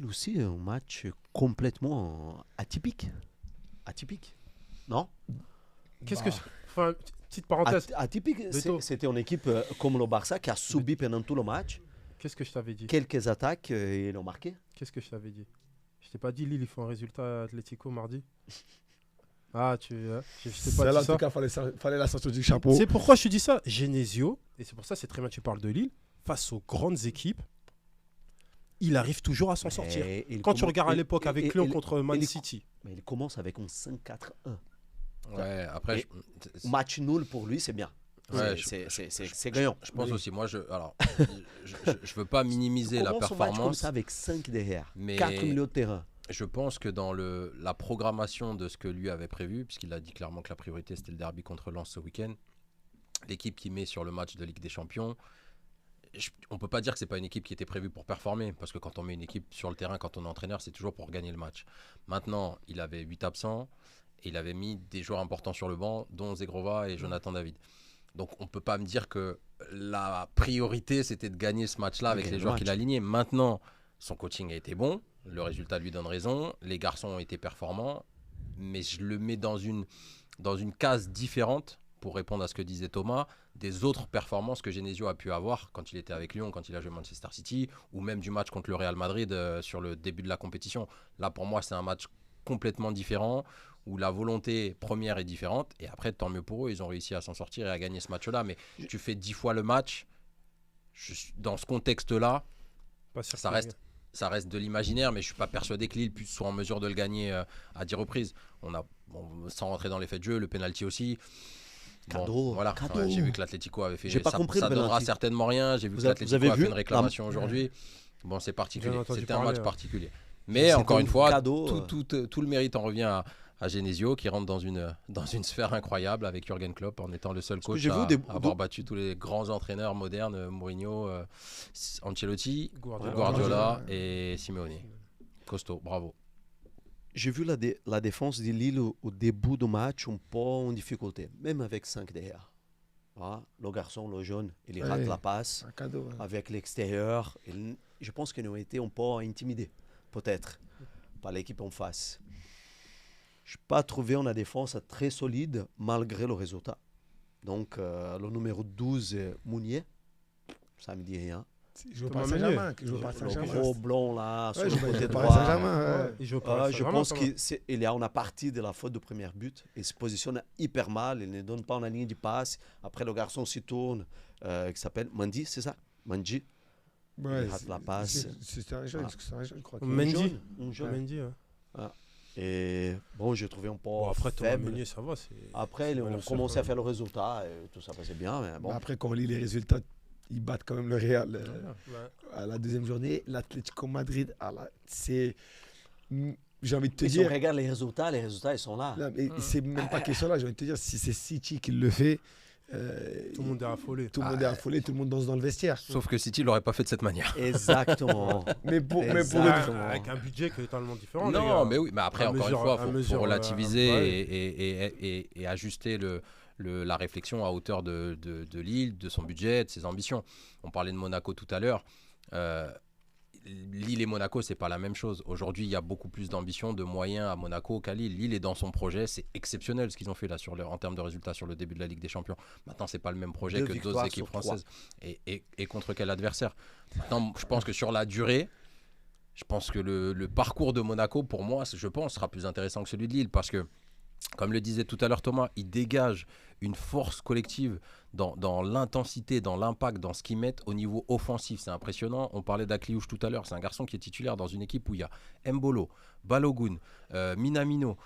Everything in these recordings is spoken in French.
aussi un match complètement atypique. Atypique, non? Qu'est-ce que... Enfin, petite parenthèse. Atypique, Beto. c'était une équipe comme le Barça qui a subi pendant tout le match Qu'est-ce que je t'avais dit? quelques attaques et ils l'ont marqué. Qu'est-ce que je t'avais dit? Je t'ai pas dit Lille, il faut un résultat Atlético mardi? Ah, je t'ai pas Celle-là, dit en ça. tout cas, fallait la sortir du chapeau. C'est pourquoi je te dis ça. Genesio, et c'est pour ça c'est très bien que tu parles de Lille, face aux grandes équipes, il arrive toujours à s'en sortir. Et il Quand tu commence- regardes à et- l'époque et- avec et- Lyon et- contre et Man il- City. Mais il commence avec un 5-4-1. Ouais, après, Et match nul pour lui, c'est bien. Ouais, C'est gagnant. je pense aussi, moi, alors, je veux pas minimiser la Commence un match comme performance, ça avec 5 derrière, mais 4 milieux de terrain. je pense que dans la programmation de ce que lui avait prévu, puisqu'il a dit clairement que la priorité c'était le derby contre Lens ce week-end, l'équipe qui met sur le match de Ligue des Champions, on peut pas dire que c'est pas une équipe qui était prévue pour performer, parce que quand on met une équipe sur le terrain, quand on est entraîneur, c'est toujours pour gagner le match. Maintenant, il avait 8 absents et il avait mis des joueurs importants sur le banc, dont Zegrova et Jonathan David. Donc on peut pas me dire que la priorité c'était de gagner ce match-là avec les joueurs qu'il a alignés. Maintenant, son coaching a été bon, le résultat lui donne raison, les garçons ont été performants, mais je le mets dans une case différente, pour répondre à ce que disait Thomas, des autres performances que Genesio a pu avoir quand il était avec Lyon, quand il a joué Manchester City, ou même du match contre le Real Madrid sur le début de la compétition. Là, pour moi, c'est un match complètement différent, où la volonté première est différente, et après, tant mieux pour eux, ils ont réussi à s'en sortir et à gagner ce match-là, mais tu fais 10 fois le match, dans ce contexte-là, Pas sûr ça reste de l'imaginaire, mais je ne suis pas persuadé que Lille soit en mesure de le gagner à 10 reprises. Sans rentrer dans les faits de jeu, le penalty aussi. Cadeau, Voilà. cadeau. Ouais, j'ai vu que l'Atlético avait fait. J'ai pas compris ça le donnera penalty. certainement rien. J'ai vu Vous que avez l'Atlético a vu fait une réclamation aujourd'hui. Bon, c'est particulier. J'ai entendu C'était un parler, match ouais. particulier. Mais C'était encore une un fois, cadeau, tout le mérite en revient à Genesio, qui rentre dans une sphère incroyable avec Jürgen Klopp, en étant le seul coach j'ai à vu avoir battu tous les grands entraîneurs modernes, Mourinho, Ancelotti, Guardiola. Guardiola et Simeone. Costaud, bravo. J'ai vu la défense de Lille au début du match un peu en difficulté, même avec 5 derrière. Ah, le garçon, le jeune, il rate la passe Un cadeau. Ouais. avec l'extérieur. Je pense qu'ils ont été un peu intimidés, peut-être, par l'équipe en face. Je n'ai pas trouvé une défense très solide malgré le résultat. Donc, le numéro 12, Mounier, ça ne me dit rien. Il joue Thomas pas Meunier. Saint-Germain. Il joue pas Le Saint-Germain. gros blond là, sur Ouais, le il côté joue pas droit. Saint-Germain. Ouais. Il joue pas. Je pense qu'il y a une partie de la faute du premier but. Il se positionne hyper mal. Il ne donne pas une ligne de passe. Après, le garçon s'y tourne, qui s'appelle Mandy, c'est ça? Mandy. Ouais, Il rate la passe. C'est un jeune, je crois. Mendy. Un jeune. Mendy, ouais. Et bon, j'ai trouvé un peu Bon, après, Thomas faible. Meunier, ça va. Après, c'est on valeur sûre, commençait à quand faire le résultat et tout ça passait bien. Mais bon. Après, quand on lit les résultats, ils battent quand même le Real Ouais. à la deuxième journée. L'Atlético Madrid, c'est. J'ai envie de te Et si on dire. regarde les résultats, ils sont là. Là, mais c'est même pas question là, j'ai envie de te dire, si c'est City qui le fait, Tout le monde est affolé. tout le monde est affolé, tout le monde danse dans le vestiaire. Sauf que City l'aurait pas fait de cette manière. Exactement. Mais pour Exactement. Avec un budget qui est totalement différent. les Non, gars. mais oui, mais après, À encore mesure- une fois, à il faut mesure, relativiser ouais. et ajuster la réflexion à hauteur de Lille, de son budget, de ses ambitions. On parlait de Monaco tout à l'heure. Lille et Monaco, c'est pas la même chose. Aujourd'hui, il y a beaucoup plus d'ambition, de moyens à Monaco qu'à Lille. Lille est dans son projet, c'est exceptionnel ce qu'ils ont fait là en termes de résultats sur le début de la Ligue des Champions. Maintenant, c'est pas le même projet 2 que d'autres victoires équipes sur 3. françaises. Et contre quel adversaire? Maintenant, je pense que sur la durée, je pense que le parcours de Monaco, pour moi, je pense, sera plus intéressant que celui de Lille, parce que, comme le disait tout à l'heure Thomas, il dégage une force collective dans l'intensité, dans l'impact, dans ce qu'ils mettent au niveau offensif. C'est impressionnant. On parlait d'Akliouche tout à l'heure. C'est un garçon qui est titulaire dans une équipe où il y a Mbolo, Balogun, Minamino,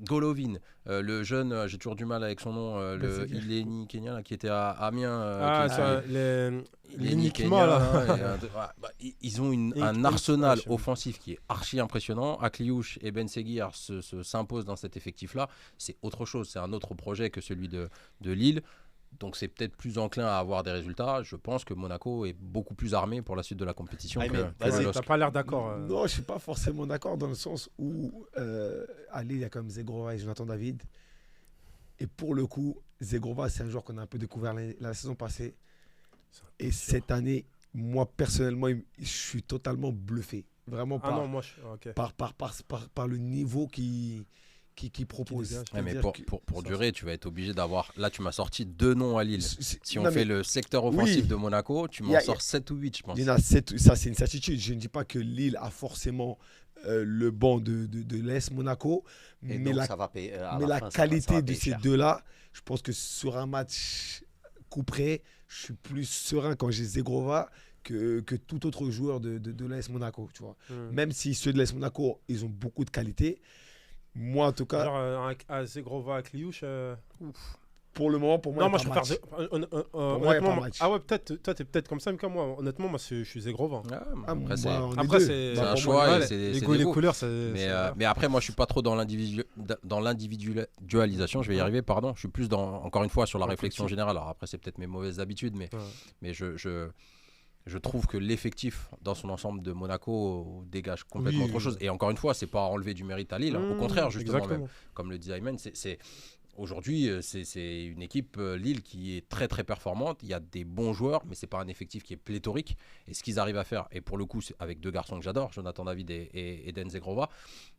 Golovin, le jeune, j'ai toujours du mal avec son nom, le Ileni Kenya là, qui était à Amiens. L'Eni Kenya, là. ils ont un arsenal offensif qui est archi impressionnant. Akliouche et Ben Seguir s'imposent dans cet effectif-là. C'est autre chose, c'est un autre projet que celui de Lille. Donc c'est peut-être plus enclin à avoir des résultats. Je pense que Monaco est beaucoup plus armé pour la suite de la compétition que vas-y, LOSC. T'as pas l'air d'accord. Non, je suis pas forcément d'accord dans le sens où à Lille, il y a comme Zegrova et Jonathan David. Et pour le coup, Zegrova, c'est un joueur qu'on a un peu découvert la saison passée. Et cette année, moi personnellement, je suis totalement bluffé. Vraiment Ah non, moi, ok. par le niveau qu'il propose. dégage. Ouais, mais C'est-à-dire pour durer, tu vas être obligé d'avoir. Là, tu m'as sorti 2 noms à Lille. Si on non, fait mais le secteur offensif oui. de Monaco, tu Il m'en y a- sors 7 ou 8, je pense. il y en a 7, ça c'est une certitude. Je ne dis pas que Lille a forcément le banc de l'AS Monaco, Et mais donc, la, ça va payer. À mais la fin, ça va qualité de payer ces cher. deux-là, je pense que sur un match coup près, je suis plus serein quand j'ai Zegrova que tout autre joueur de l'AS Monaco. Tu vois. Même si ceux de l'AS Monaco, ils ont beaucoup de qualité. Moi, en tout cas, Genre, à Zegrova, à Kliouche. pour le moment, pour moi, Non, il moi, y je a préfère. pas match. Moi, moi, il y a pas honnêtement, match. ah ouais, peut-être. Toi, t'es peut-être comme ça, mais comme moi. Honnêtement, moi, je suis Zegrova. Ah, Ah, après, c'est moi, on est Après, deux. c'est c'est un pour choix moi, et ouais, c'est les des goûts et les goûts. couleurs, Mais après, moi, je suis pas trop dans l'individualisation. Je vais y arriver, pardon. Je suis plus encore une fois, sur la Ouais, réflexion politique. générale. Alors après, c'est peut-être mes mauvaises habitudes, mais je trouve que l'effectif dans son ensemble de Monaco dégage complètement Oui, autre chose. Et encore une fois, c'est pas enlever du mérite à Lille. Au contraire, justement, exactement. même, comme le dit Ayman, aujourd'hui, c'est une équipe Lille qui est très très performante. Il y a des bons joueurs, mais c'est pas un effectif qui est pléthorique. Et ce qu'ils arrivent à faire, et pour le coup, c'est avec 2 garçons que j'adore, Jonathan David et Eden Zegrova,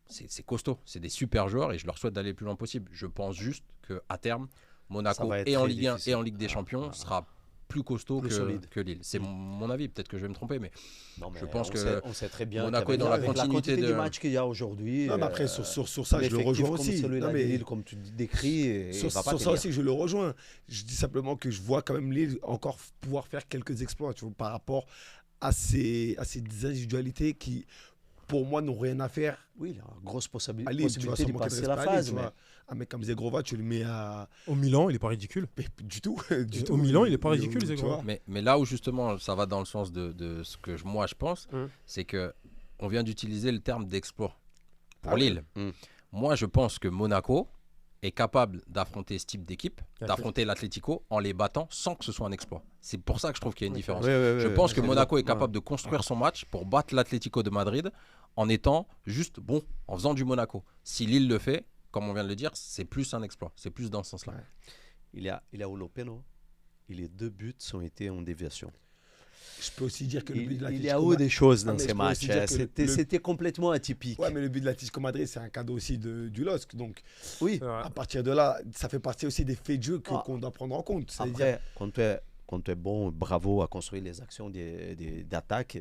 c'est costaud. C'est des super joueurs et je leur souhaite d'aller le plus loin possible. Je pense juste qu'à terme, Monaco va être et en très Ligue 1 difficile. et en Ligue des Champions sera plus costaud Plus solide. que Lille. C'est mon avis. Peut-être que je vais me tromper, mais Non, mais Je pense on que sait, on sait très bien Monaco qu'avec est dans la avec continuité quantité de- de matchs qu'il y a aujourd'hui. Non, mais après, sur ça, je le rejoins aussi. Celui-là Non, de mais Lille, comme tu décris, il sur va pas ça tenir. aussi, je le rejoins. Je dis simplement que je vois quand même Lille encore pouvoir faire quelques exploits, tu vois, par rapport à ces individualités qui, pour moi, n'ont rien à faire Oui, il y a une grosse à possibilité Lille. Tu vois, de sans manquer de passer la respect à Lille, phase. tu Mais vois. Un mec comme Zegrova, tu le mets à. Au Milan, il est pas ridicule. Mais du tout. Au Milan, il est pas ridicule, tu Zegrova. vois. Mais là où justement ça va dans le sens de ce que moi je pense, c'est que on vient d'utiliser le terme d'exploit pour Ah oui. Lille. Mm. Moi je pense que Monaco est capable d'affronter ce type d'équipe, L'Atlético. d'affronter l'Atlético en les battant sans que ce soit un exploit. C'est pour ça que je trouve qu'il y a une différence. Ouais, ouais, Je ouais, pense ouais, que c'est Monaco est évident. capable de construire son match pour battre l'Atlético de Madrid en étant juste bon, en faisant du Monaco. Si Lille le fait, comme on vient de le dire, c'est plus un exploit. C'est plus dans ce sens-là. Ouais. Il y a Olopeno. Les 2 buts ont été en déviation. Je peux aussi dire que le but de Il y l'Atlético a eu des choses Ah, dans mais ces je peux aussi matchs. dire que C'était complètement atypique. Ouais, mais le but de l'Atlético Madrid, c'est un cadeau aussi du LOSC. Donc, Oui, C'est vrai. à partir de là, ça fait partie aussi des faits de jeu Ah. qu'on doit prendre en compte. C'est-à-dire, après, quand tu es bon, bravo à construire les actions d'attaque.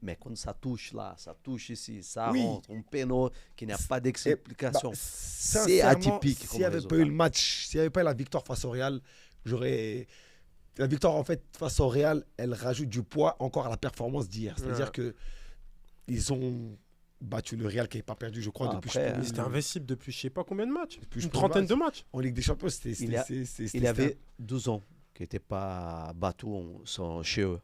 Mais quand ça touche là, ça touche ici, ça Oui. rentre, un péno qui n'a pas d'explication. bah, c'est sincèrement, atypique. S'il comme n'y avait pas eu résultat. le match, s'il n'y avait pas eu la victoire face au Real, j'aurais. La victoire, en fait, face au Real, elle rajoute du poids encore à la performance d'hier. C'est-à-dire Ouais. que ils ont battu le Real qui n'avait pas perdu, je crois, Ah, depuis. après, je sais Mais plus, c'était invincible depuis je sais pas combien de matchs. Depuis je Une sais pas trentaine matchs. de matchs. En Ligue des Champions, c'était. Il y a- c'était- Il avait 12 ans qui n'était pas battu chez eux.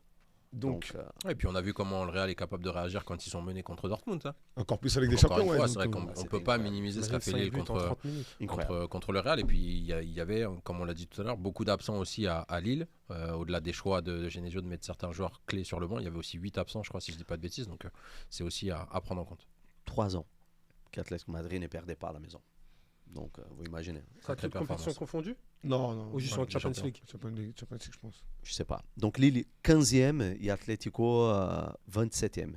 Donc, Et puis on a vu comment le Real est capable de réagir quand ils sont menés contre Dortmund. Hein. encore plus avec des Encore champions. une fois, ouais, c'est vrai donc, qu'on ne c'était peut pas incroyable. minimiser ce qu'a fait 5 Lille buts en contre, 30 minutes. Incroyable. contre le Real. Et puis il y avait, comme on l'a dit tout à l'heure, beaucoup d'absents aussi à Lille. Au-delà des choix de Genesio de mettre certains joueurs clés sur le banc, il y avait aussi 8 absents, je crois, si je ne dis pas de bêtises. Donc c'est aussi à prendre en compte. 3 ans qu'Atlético Madrid ne perdait pas à la maison. Donc, vous imaginez. Ça a Sacrée toutes compétitions performance. confondues non. ou juste ouais, en Champions champions. League? Champions League, je pense. Je sais pas. Donc, Lille 15e et Atlético 27e.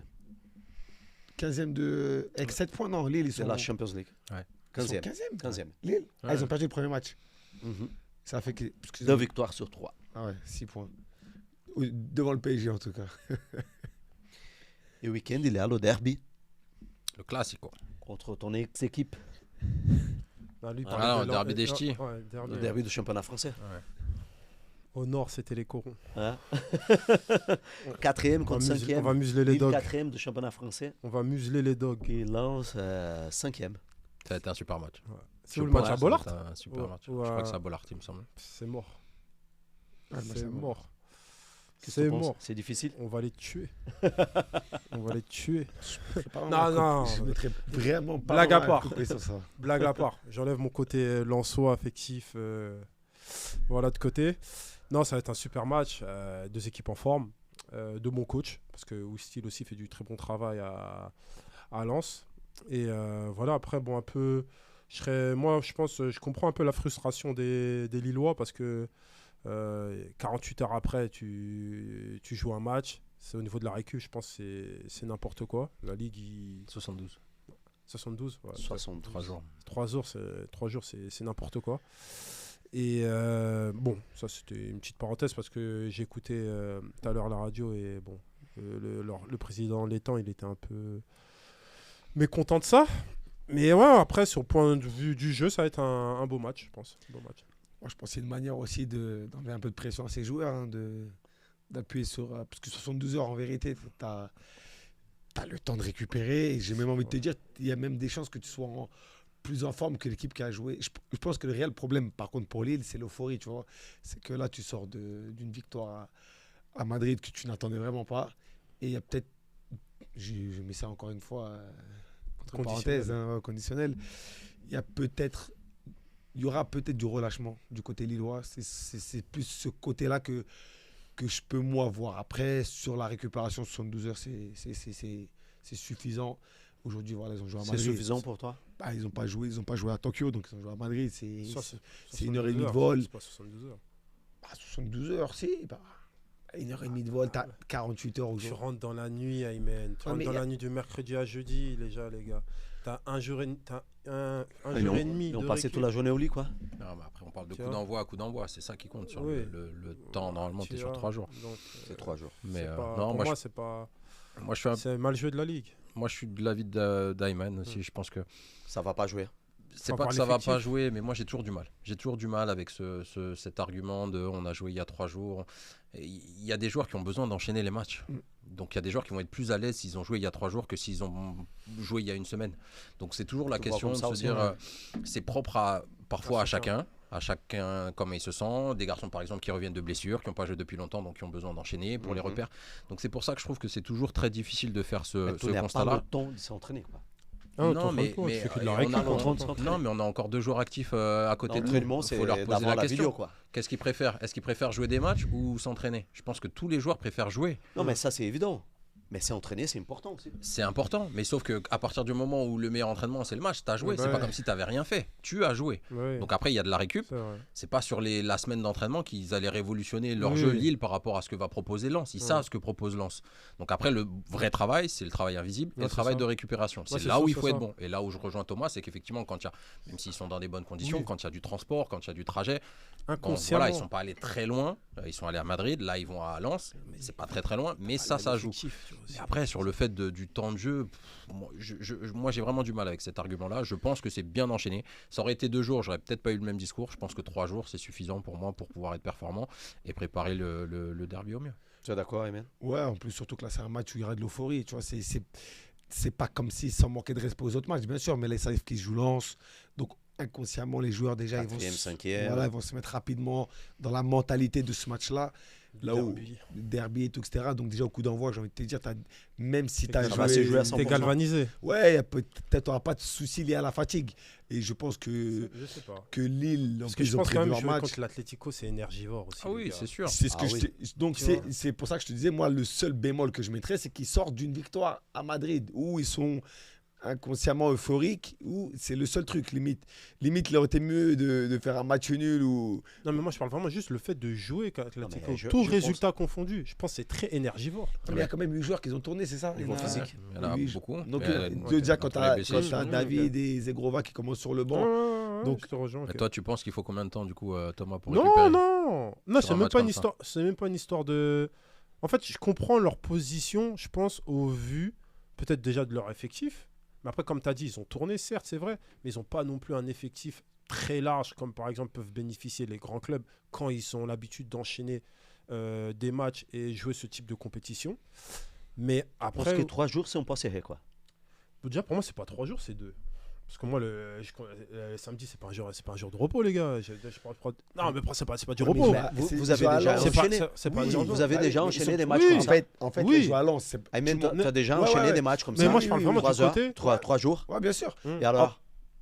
15e de. Avec 7 points, non, Lille, ils C'est sont. la Champions League. Ouais. ils sont 15e. 15e. 15e. Lille. Ah, Ouais. ils ont perdu le premier match. Mhm. Ça fait que. parce que- 2 victoires sur 3. Ah ouais, 6 points. Devant le PSG, en tout cas. Et week-end, il est à le derby Le classico. contre ton ex-équipe. Non, lui, il Ah, parlait non, de derby des Ch'tis. Ouais, derby. Le derby du championnat français. Au nord, c'était les corons. Hein 4e contre On va 5e. museler les Lille dogs. 4e du championnat français. On va museler les dogs. Qui lance 5e. Ça a été un super match. C'est où le match à Bollard? Ça a été un super Ouais, match. ouais. Je crois que c'est à Bollard, il me semble. C'est mort. Ah, le match C'est à mort. mort. Qu'est-ce que C'est tu penses? mort. C'est difficile. On va les tuer. On va les tuer. Pardon, Non, non. Je mettrais vraiment pas Blague à loin part. couper sur ça. Blague à part. J'enlève mon côté lançois affectif. Voilà de côté. Non, ça va être un super match. 2 équipes en forme. De bons coachs. Parce que Oustil aussi fait du très bon travail à Lens. Et voilà, après, bon, un peu. Moi, je pense, je comprends un peu la frustration des Lillois parce que 48 heures après, tu joues un match C'est au niveau de la récup, je pense que c'est n'importe quoi. La Ligue, 72. 72, ouais. 3 jours. 3 jours, c'est n'importe quoi. Et bon, ça c'était une petite parenthèse parce que j'ai écouté tout à l'heure la radio et bon, le président Létang, il était un peu mécontent de ça. Mais ouais, après, sur le point de vue du jeu, ça va être un beau match, je pense. Un beau match. Moi, je pense que c'est une manière aussi d'enlever un peu de pression à ces joueurs, hein, d'appuyer sur. Parce que 72 heures, en vérité, tu as le temps de récupérer. Et j'ai même envie de te dire, il y a même des chances que tu sois plus en forme que l'équipe qui a joué. Je pense que le réel problème, par contre, pour Lille, c'est l'euphorie, tu vois. C'est que là, tu sors d'une victoire à Madrid que tu n'attendais vraiment pas. Et il y a peut-être. Je mets ça encore une fois. Entre parenthèses, hein, conditionnel. Il y aura peut-être du relâchement du côté lillois. C'est plus ce côté-là que je peux moi voir. Après, sur la récupération 72 heures, c'est suffisant. Aujourd'hui, voilà, ils ont joué à Madrid. C'est suffisant pour toi? Bah, ils n'ont pas joué à Tokyo, donc ils ont joué à Madrid. C'est 1h30 de heures, vol. C'est pas 72 heures. Bah, 72 heures, si. Bah, 1h30 de vol, t'as 48 heures Tu aujourd'hui. rentres dans la nuit, Aymen. Tu rentres dans la nuit du mercredi à jeudi, les gars. T'as un jour et demi. Ils ont passé toute la journée au lit, quoi. Non, mais après, on parle de Tu coup vois. d'envoi. C'est ça qui compte sur Oui. le temps. Normalement, tu es sur 3 jours. Donc, C'est 3 jours. Mais pour moi, c'est pas. moi, je suis C'est mal joué de la Ligue. moi, je suis de l'avis d'Ayman aussi. Je pense que Ça va pas jouer. c'est Par pas rapport que à ça va l'effectif. pas jouer, mais moi, j'ai toujours du mal. J'ai toujours du mal avec cet argument de on a joué il y a 3 jours. Il y a des joueurs qui ont besoin d'enchaîner les matchs. Donc, il y a des joueurs qui vont être plus à l'aise s'ils ont joué il y a 3 jours que s'ils ont joué il y a une semaine. Donc, c'est toujours la Tu vois question comme de ça se aussi, dire, ouais. c'est propre parfois À à chacun comment il se sent. Des garçons, par exemple, qui reviennent de blessures, qui n'ont pas joué depuis longtemps, donc qui ont besoin d'enchaîner pour les repères. Donc, c'est pour ça que je trouve que c'est toujours très difficile de faire ce Tu n'as pas constat-là. le temps de s'entraîner, quoi. Non, mais tu fais que de la on a récup. récup. non, mais on a encore 2 joueurs actifs à côté de nous. L'entraînement, Il c'est faut leur poser d'avoir la la question. vidéo, quoi. Qu'est-ce qu'ils préfèrent? Est-ce qu'ils préfèrent jouer des matchs ou s'entraîner? Je pense que tous les joueurs préfèrent jouer. Non, mais ça, c'est évident. Mais c'est entraîner, c'est important aussi. C'est important, mais sauf qu'à partir du moment où le meilleur entraînement c'est le match, tu as joué. Ouais, C'est pas ouais. comme si tu n'avais rien fait. Tu as joué. Ouais, Donc après, il y a de la récup. c'est vrai. C'est pas sur la semaine d'entraînement qu'ils allaient révolutionner leur Oui. jeu Lille par rapport à ce que va proposer Lens. Ils Ouais. savent ce que propose Lens. Donc après, le vrai travail, c'est le travail invisible et Ouais, le c'est travail ça. de récupération. C'est c'est là ça, où il c'est faut être ça. bon. Et là où je rejoins Thomas, c'est qu'effectivement, quand il y a, même s'ils sont dans des bonnes conditions, Oui. quand il y a du transport, quand il y a du trajet, bon, Inconsciemment. voilà, ils sont pas allés très loin. Ils sont allés à Madrid. Là, ils vont à Lens. Mais c'est pas très très loin. Mais ça joue. Et après, sur le fait du temps de jeu, moi j'ai vraiment du mal avec cet argument-là. Je pense que c'est bien enchaîné. Ça aurait été 2 jours, j'aurais peut-être pas eu le même discours. Je pense que 3 jours, c'est suffisant pour moi pour pouvoir être performant et préparer le derby au mieux. Tu es d'accord, Aymen? Ouais, en plus, surtout que là, c'est un match où il y aura de l'euphorie. Tu vois, c'est pas comme si ça manquait de respect aux autres matchs, bien sûr, mais les savent qu'ils jouent Lens. Donc, inconsciemment, les joueurs, déjà, ils vont, 4e, 5e. voilà, ils vont se mettre rapidement dans la mentalité de ce match-là. Là où Derby. le derby et tout, etc. Donc, déjà, au coup d'envoi, j'ai envie de te dire, même si tu as Ça va se jouer à 100%. T'es galvanisé. Ouais, peut-être tu n'auras pas de soucis liés à la fatigue. Et je pense que Je sais pas. Lille, en Parce que plus, je ils ont pense quand prévu même un jouer match. contre l'Atlético, c'est énergivore aussi. Ah les oui, gars. c'est sûr. C'est ce que Ah je oui. te- Donc, Tu vois. c'est pour ça que je te disais, moi, le seul bémol que je mettrais, c'est qu'ils sortent d'une victoire à Madrid où ils sont inconsciemment euphoriques, où c'est le seul truc, limite. Limite, il aurait été mieux de faire un match nul ou. Non, mais moi, je parle vraiment juste le fait de jouer avec l'Atlético. mais je Tout pense- résultat confondu. Je pense que c'est très énergivore. Mais il y a quand même 8 joueurs qui ont tourné, c'est ça? Niveau Il y en a- physique. Il y en a Oui, beaucoup. Donc, Mais, déjà, quand tu entre les blessés, as oui, David ok. et Zegrova qui commencent sur le banc. Donc, Donc- je te rejoins. mais ok. toi, tu penses qu'il faut combien de temps du coup, Thomas, pour Non, récupérer? non, Sur c'est un même match pas une comme ça. histoire. C'est même pas une histoire de. En fait, je comprends leur position, je pense, au vu peut-être déjà de leur effectif. Mais après, comme tu as dit, ils ont tourné, certes, c'est vrai, mais ils n'ont pas non plus un effectif très large, comme par exemple peuvent bénéficier les grands clubs quand ils ont l'habitude d'enchaîner des matchs et jouer ce type de compétition. Mais Parce après, que 3 jours, c'est un pas serré, quoi. déjà pour moi, c'est pas 3 jours, c'est 2. Parce que moi, le samedi, c'est pas un jour de repos, les gars. Non, mais c'est pas du Ouais, mais repos. bah, c'est- Vous avez jouer à déjà Lens. C'est pas, enchaîné. c'est pas Oui, un jour de Vous repos. avez déjà mais enchaîné ils des sont- matchs oui, comme ça. En fait, Oui. les joueurs à Lens, c'est. Aymen, tout le monde- tu as déjà Ouais, enchaîné ouais. des matchs comme Mais ça. moi, je parle vraiment 3 du heures, côté. 3 jours. Ouais, bien sûr. Et alors,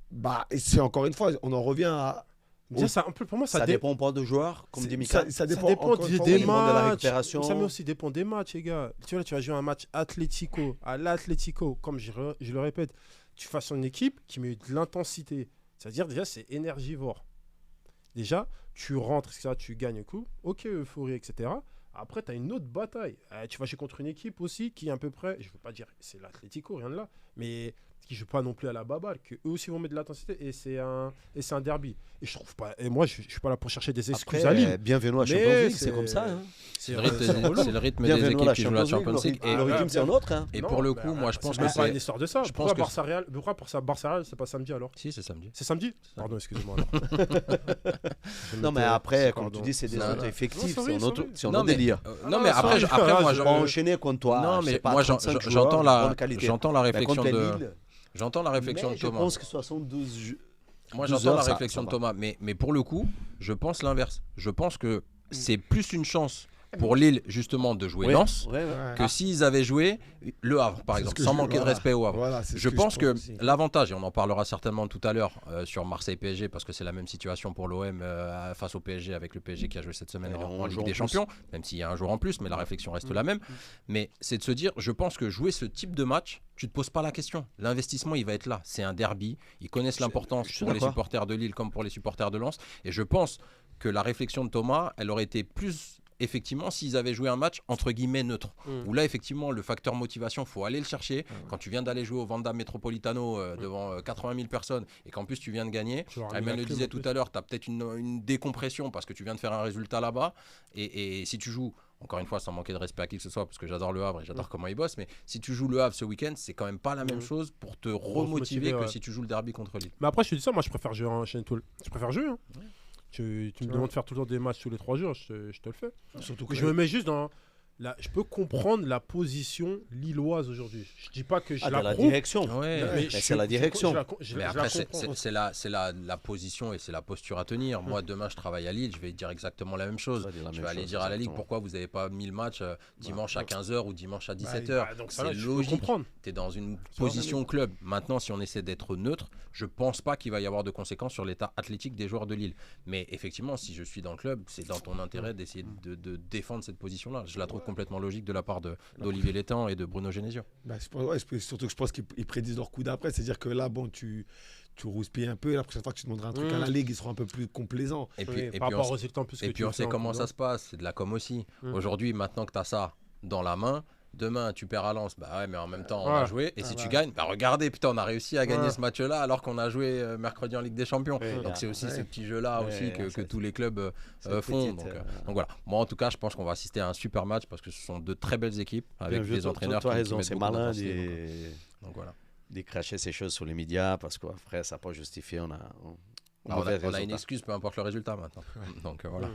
Bah, et c'est encore une fois, on en revient à. Déjà, ça, un peu, pour moi, ça dépend pas de joueurs, comme c'est- dit Mika. ça dépend, Ça dépend encore une fois, des oui. dépend de la matchs. récupération. Ça aussi dépend des matchs, les gars. Tu vois, là, tu vas jouer un match Atlético à l'Atlético, comme je le répète, tu fasses une équipe qui met de l'intensité. C'est-à-dire, déjà, c'est énergivore. Déjà, tu rentres, etc., tu gagnes un coup. Ok, euphorie, etc. Après, tu as une autre bataille. Tu vas jouer contre une équipe aussi qui est à peu près, je ne veux pas dire c'est l'Atlético, rien de là, mais qui ne joue pas non plus à la baballe, qu'eux aussi vont mettre de l'intensité et c'est un derby. Et je trouve pas. Et moi, je ne suis pas là pour chercher des excuses à Lille. Bienvenue à Mais Champions League, c'est comme ça. Hein. C'est le rythme des Bienvenue à équipes la qui jouent la Champions League. Le rythme, c'est un autre. Hein. Et Non, pour le bah, coup, moi, je pense c'est que pas une c'est. histoire de ça. je Pourquoi pense que Barça Real, c'est pas samedi alors? Si, c'est samedi. C'est samedi? Pardon, excusez-moi. Alors. Non, mais après, comme tu Pardon. dis, c'est des Non, autres non. effectifs. Non, C'est un autre délire. Non, mais après, moi, On va enchaîner contre toi. Non, je sais mais pas, moi, 35 j'entends joueurs de la bonne qualité. réflexion Mais contre de. Lille, J'entends la réflexion mais de je Thomas. pense que 72. Moi, 12 j'entends la heures, ça réflexion de va. Thomas. Mais pour le coup, je pense l'inverse. Je pense que c'est plus une chance pour Lille, justement, de jouer Ouais, Lens ouais, ouais. Ouais. que s'ils avaient joué Le Havre, par C'est exemple, ce que sans je- manquer de voilà. respect au Havre. Voilà, c'est ce Je pense que aussi. l'avantage, et on en parlera certainement tout à l'heure sur Marseille-PSG, parce que c'est la même situation pour l'OM face au PSG, avec le PSG qui a joué cette semaine Et en un Ligue jour des en Champions, même s'il y a un jour en plus, mais la réflexion reste la même. Mais c'est de se dire, je pense que jouer ce type de match, tu te poses pas la question. L'investissement, il va être là. C'est un derby. Ils connaissent l'importance je suis pour les d'accord. supporters de Lille comme pour les supporters de Lens. Et je pense que la réflexion de Thomas, elle aurait été plus effectivement s'ils avaient joué un match entre guillemets neutre. Où là, effectivement, le facteur motivation, faut aller le chercher. Quand tu viens d'aller jouer au Wanda Metropolitano devant 80 000 personnes et qu'en plus tu viens de gagner, Tu leur as mis Ayman la le clé, disait en tout plus. à l'heure, tu as peut-être une décompression parce que tu viens de faire un résultat là-bas. Et si tu joues, encore une fois, sans manquer de respect à qui que ce soit, parce que j'adore le Havre et j'adore comment ils bossent, mais si tu joues le Havre ce week-end, c'est quand même pas la même chose pour te remotiver que ouais. si tu joues le derby contre Lille. Mais après, je te dis ça, moi je préfère jouer en chaîne tout. Je préfère jouer. Hein. Tu me demandes de faire tout le temps des matchs tous les 3 jours, je te le fais. Surtout Mais je me mets juste dans. Je peux comprendre la position lilloise aujourd'hui. Je dis pas que je Ah, la dans la trouve, direction. Ouais. mais Mais c'est la direction. Mais après, c'est la position et c'est la posture à tenir. Moi, demain, je travaille à Lille, je vais dire exactement la même chose. Ça dit la Je même vais aller chose, dire à la Ligue exactement. pourquoi vous n'avez pas mis le match dimanche à 15h ou dimanche à 17h. donc C'est ça, je peux logique. comprendre. Tu es dans une position club. Maintenant, si on essaie d'être neutre, je pense pas qu'il va y avoir de conséquences sur l'état athlétique des joueurs de Lille. Mais effectivement, si je suis dans le club, c'est dans ton intérêt d'essayer de défendre cette position-là. Je la trouve complètement logique de la part d'Olivier Létang et de Bruno Genesio. Surtout que je pense qu'ils prédisent leur coup d'après. C'est-à-dire que là, bon, tu rouspilles un peu. La prochaine fois que tu demanderas un truc à la Ligue, ils seront un peu plus complaisants. Et Oui, puis, par rapport aux résultats en plus et que puis tu on fais sait en comment Coupe ça se passe, c'est de la com aussi. Mm. Aujourd'hui, maintenant que tu as ça dans la main, demain tu perds à Lens, bah ouais, mais en même temps on Ouais. a joué. Et si tu ouais. gagnes, bah regardez, putain, on a réussi à gagner Ouais. ce match-là alors qu'on a joué mercredi en Ligue des Champions. Ouais, Donc c'est aussi ouais. ce petit jeu-là Ouais, aussi que c'est- tous les clubs cette font. petite, Donc voilà. Moi en tout cas, je pense qu'on va assister à un super match parce que ce sont de très belles équipes avec Bien, des entraîneurs tu as qui raison, mettent c'est beaucoup malin d'intensité. Donc voilà. de cracher ces choses sur les médias parce qu'après, ça n'a pas justifié. On a Bah, on a une excuse, peu importe le résultat maintenant. Donc voilà.